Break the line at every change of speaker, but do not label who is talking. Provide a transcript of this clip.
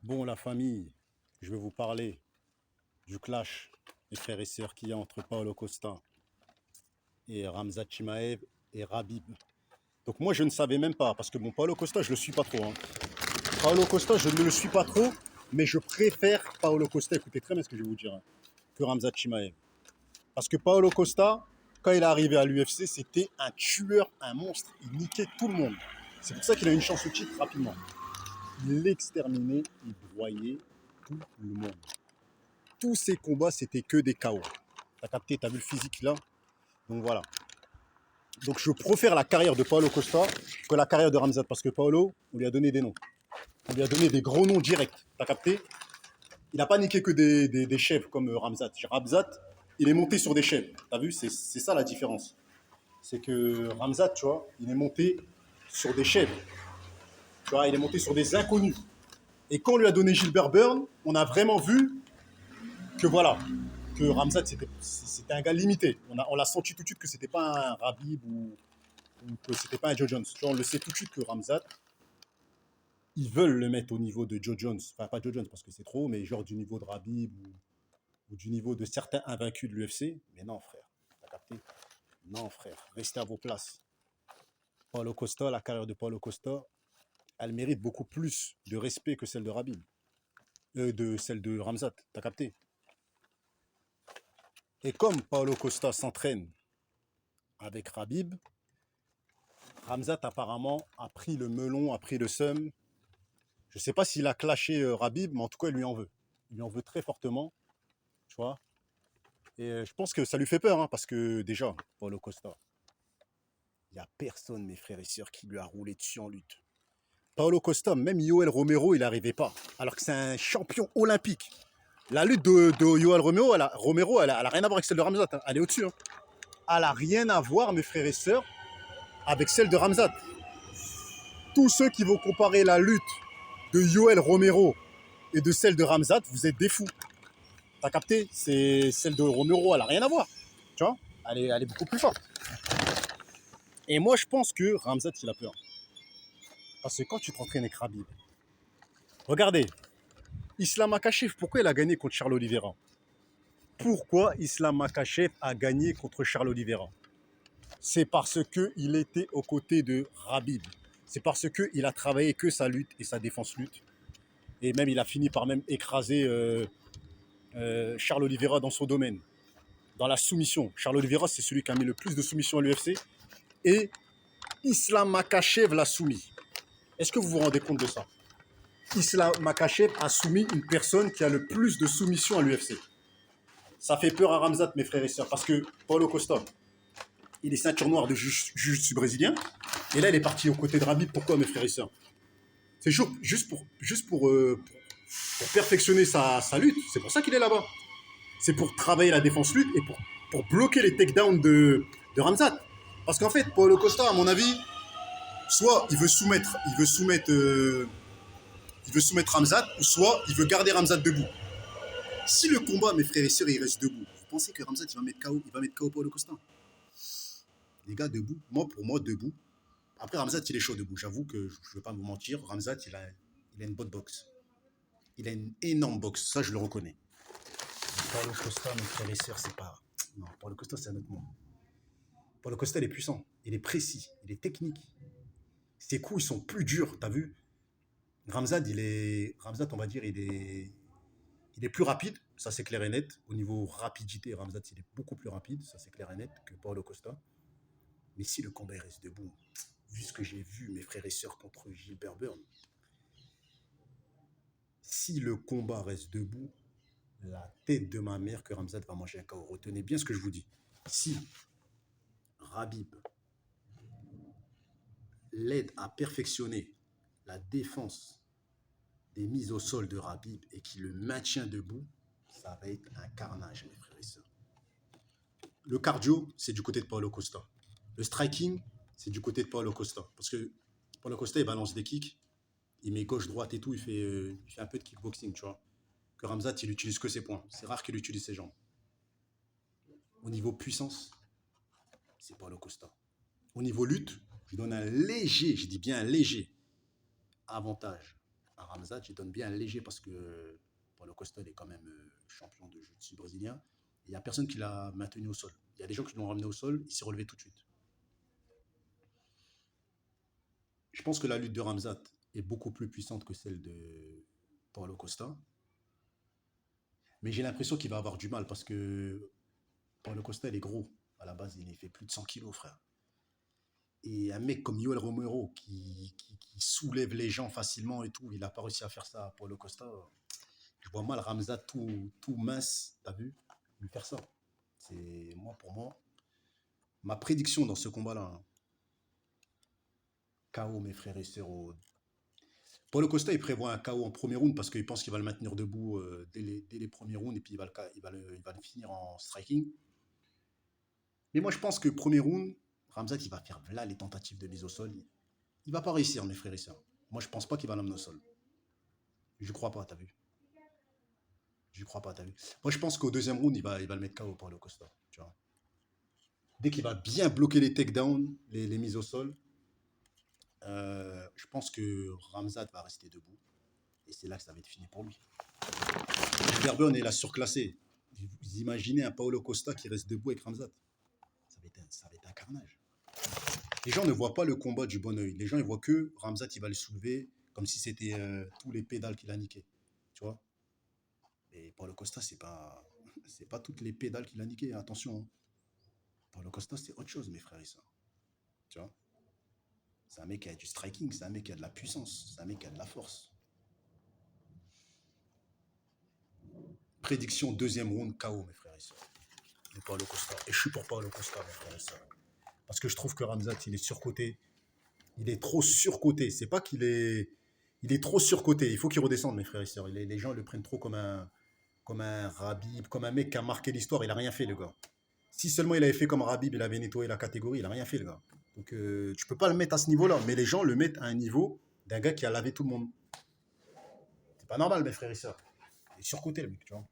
Bon, la famille, je vais vous parler du clash, les frères et sœurs qu'il y a entre Paulo Costa et Ramzat Chimaev et Rabib. Donc moi, je ne savais même pas, parce que bon, Paulo Costa, je le suis pas trop. Hein. Paulo Costa, je ne le suis pas trop, mais je préfère Paulo Costa, écoutez très bien ce que je vais vous dire, hein, que Ramzat Chimaev. Parce que Paulo Costa, quand il est arrivé à l'UFC, c'était un tueur, un monstre. Il niquait tout le monde. C'est pour ça qu'il a une chance au titre rapidement. Il exterminait, il broyait tout le monde. Tous ces combats, c'était que des KO. T'as capté, t'as vu le physique là. Donc voilà. Donc je préfère la carrière de Paulo Costa que la carrière de Ramzat parce que Paulo, on lui a donné des noms. On lui a donné des gros noms directs. T'as capté. Il n'a pas niqué que des chefs comme Ramzat. Ramzat, il est monté sur des chefs. T'as vu, c'est ça la différence. C'est que Ramzat, tu vois, il est monté sur des chefs. Tu vois, il est monté sur des inconnus. Et quand on lui a donné Gilbert Burns, on a vraiment vu que voilà, que Ramzat c'était un gars limité. On l'a senti tout de suite que c'était pas un Rabib ou que c'était pas un Joe Jones. On le sait tout de suite que Ramzat, ils veulent le mettre au niveau de Joe Jones. Enfin, pas Joe Jones parce que c'est trop, mais genre du niveau de Rabib ou du niveau de certains invaincus de l'UFC. Mais non, frère. T'as capté. Non, frère. Restez à vos places. Paulo Costa, la carrière de Paulo Costa, elle mérite beaucoup plus de respect que celle de Rabib. De celle de Ramzat. T'as capté. Et comme Paulo Costa s'entraîne avec Rabib, Ramzat apparemment a pris le melon, a pris le seum. Je ne sais pas s'il a clashé Rabib, mais en tout cas, il lui en veut. Il lui en veut très fortement, tu vois. Et je pense que ça lui fait peur, hein, parce que déjà, Paulo Costa, il n'y a personne, mes frères et sœurs, qui lui a roulé dessus en lutte. Paulo Costa, même Yoel Romero, il n'arrivait pas. Alors que c'est un champion olympique. La lutte de Yoel Romero, elle a rien à voir avec celle de Ramzat. Hein. Elle est au-dessus. Hein. Elle n'a rien à voir, mes frères et sœurs, avec celle de Ramzat. Tous ceux qui vont comparer la lutte de Yoel Romero et de celle de Ramzat, vous êtes des fous. T'as capté. C'est celle de Romero, elle n'a rien à voir. Tu vois, elle est beaucoup plus forte. Et moi, je pense que Ramzat, il a peur. Parce que quand tu t'entraînes avec Khabib, regardez, Islam Makhachev, pourquoi il a gagné contre Charles Oliveira? Pourquoi Islam Makhachev a gagné contre Charles Oliveira? C'est parce qu'il était aux côtés de Khabib. C'est parce qu'il a travaillé que sa lutte et sa défense lutte. Et même, il a fini par même écraser Charles Oliveira dans son domaine, dans la soumission. Charles Oliveira, c'est celui qui a mis le plus de soumissions à l'UFC. Et Islam Makhachev l'a soumis. Est-ce que vous vous rendez compte de ça? Islam Makhachev a soumis une personne qui a le plus de soumissions à l'UFC. Ça fait peur à Ramzat, mes frères et sœurs, parce que Paulo Costa, il est ceinture noire de jiu-jitsu brésilien. Et là, il est parti aux côtés de Rabib. Pourquoi, mes frères et sœurs? C'est pour perfectionner sa lutte. C'est pour ça qu'il est là-bas. C'est pour travailler la défense lutte et pour bloquer les takedowns de Ramzat. Parce qu'en fait, Paulo Costa, à mon avis, soit il veut soumettre Ramzat, ou soit il veut garder Ramzat debout. Si le combat, mes frères et sœurs, il reste debout, vous pensez que Ramzat, il va mettre KO Paulo Costa? Les gars, debout. Pour moi, debout. Après, Ramzat, il est chaud debout. J'avoue que je ne vais pas vous mentir. Ramzat, il a une bonne boxe. Il a une énorme boxe. Ça, je le reconnais. Paulo Costa, mes frères et sœurs, c'est pas. Non, Paulo Costa, c'est un autre monde. Paulo Costa, il est puissant. Il est précis. Il est technique. Ses coups, ils sont plus durs. T'as vu? Ramzat, on va dire, il est plus rapide. Ça, c'est clair et net. Au niveau rapidité, Ramzat, il est beaucoup plus rapide. Ça, c'est clair et net que Paulo Costa. Mais si le combat reste debout, vu ce que j'ai vu, mes frères et sœurs contre Gilbert Burns, si le combat reste debout, la tête de ma mère que Ramzat va manger un KO. Retenez bien ce que je vous dis. Si Rabib l'aide à perfectionner la défense des mises au sol de Rabib et qui le maintient debout, ça va être un carnage, mes frères et sœurs. Le cardio, c'est du côté de Paulo Costa. Le striking, c'est du côté de Paulo Costa. Parce que Paulo Costa, il balance des kicks, il met gauche-droite et tout, il fait un peu de kickboxing, tu vois. Que Ramzat, il utilise que ses poings. C'est rare qu'il utilise ses jambes. Au niveau puissance, c'est Paulo Costa. Au niveau lutte, je donne un léger, je dis bien un léger avantage à Ramzat, je donne bien un léger parce que Paulo Costa il est quand même champion de jiu-jitsu brésilien. Il n'y a personne qui l'a maintenu au sol. Il y a des gens qui l'ont ramené au sol, il s'est relevé tout de suite. Je pense que la lutte de Ramzat est beaucoup plus puissante que celle de Paulo Costa. Mais j'ai l'impression qu'il va avoir du mal parce que Paulo Costa, il est gros. À la base, il fait plus de 100 kilos, frère. Et un mec comme Yoel Romero qui soulève les gens facilement et tout, il n'a pas réussi à faire ça à Paulo Costa. Je vois mal Ramzat tout mince, t'as vu, lui faire ça. C'est moi pour moi. Ma prédiction dans ce combat-là, hein, KO mes frères et sœurs. Paulo Costa, il prévoit un KO en premier round parce qu'il pense qu'il va le maintenir debout dès les premiers rounds et puis il va le finir en striking. Mais moi, je pense que premier round, Ramzat, il va faire là les tentatives de mise au sol. Il va pas réussir, mes frères et sœurs. Moi, je pense pas qu'il va l'amener au sol. Je crois pas, t'as vu. Je crois pas, t'as vu. Moi, je pense qu'au deuxième round, il va le mettre KO, Paulo Costa. Tu vois. Dès qu'il va bien bloquer les takedowns, les mises au sol, je pense que Ramzat va rester debout. Et c'est là que ça va être fini pour lui. Gilbert est la surclassé. Vous imaginez un Paulo Costa qui reste debout avec Ramzat. Ça va être un carnage. Les gens ne voient pas le combat du bon oeil. Les gens, ils voient que Ramzat, il va le soulever comme si c'était tous les pédales qu'il a niqué. Tu vois. Et Paulo Costa, c'est pas toutes les pédales qu'il a niqué. Attention. Hein. Paulo Costa, c'est autre chose, mes frères et sœurs. Tu vois. C'est un mec qui a du striking, c'est un mec qui a de la puissance, c'est un mec qui a de la force. Prédiction deuxième round KO, mes frères et sœurs. De Paulo Costa. Et je suis pour Paulo Costa, mes frères et sœurs. Parce que je trouve que Ramzat, il est surcoté. Il est trop surcoté. C'est pas qu'il est. Il est trop surcoté. Il faut qu'il redescende, mes frères et sœurs. Les gens le prennent trop comme un Rabib, comme un mec qui a marqué l'histoire. Il a rien fait, le gars. Si seulement il avait fait comme Rabib, il avait nettoyé la catégorie, il a rien fait, le gars. Donc tu peux pas le mettre à ce niveau-là. Mais les gens le mettent à un niveau d'un gars qui a lavé tout le monde. C'est pas normal, mes frères et sœurs. Il est surcoté, le mec, tu vois.